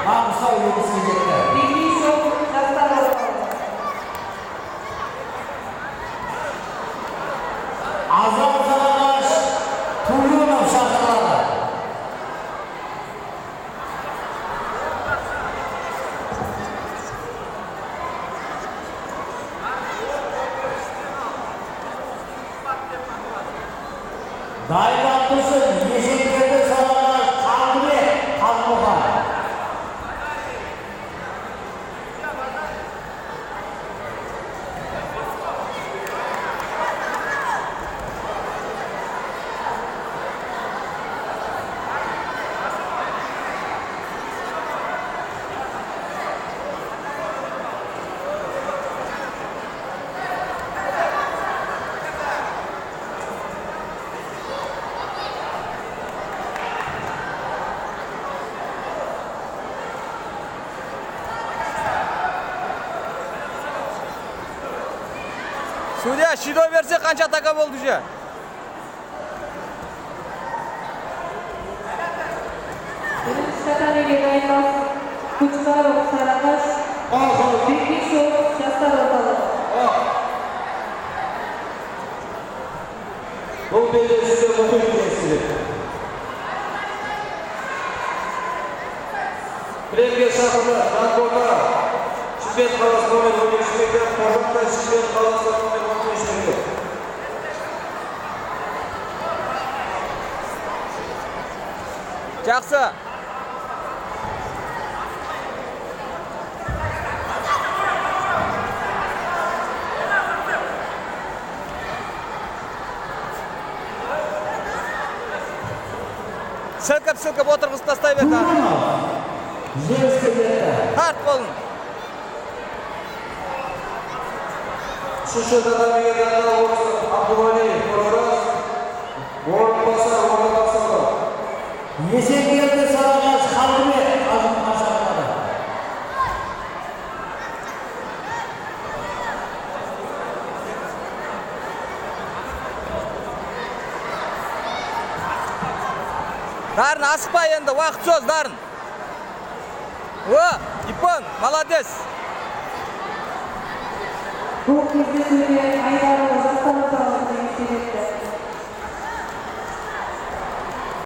Маңғыстау облысына жетті. Сарыағаш Төлеунов шақырылады. Дайбақтысын есенгелді Сарыағаш Қалдыбек Қалмұға. Судья, шидо берсе қанша така болды же? Бұл белесінде мұқым кеңесілік. Премьер шақырды, Жанборда, Шымкент қаласы номер 13-лігі, Қожықта Шымкент қаласы номер 13-лігі. Жақсы. Сілкіп отырғыз тастай бер. Қарт болын. Үшінші дадамегенді осы Абдуғали Қорораз, орынбасар орынбасары. Есенгелді Сарыағаш Қалдыбек Қалмұға шақырылады. Дарын, асықпа енді, уақыт сөз, Дарын. Ипон, молодец. Бұл кездесуде Айдарұлы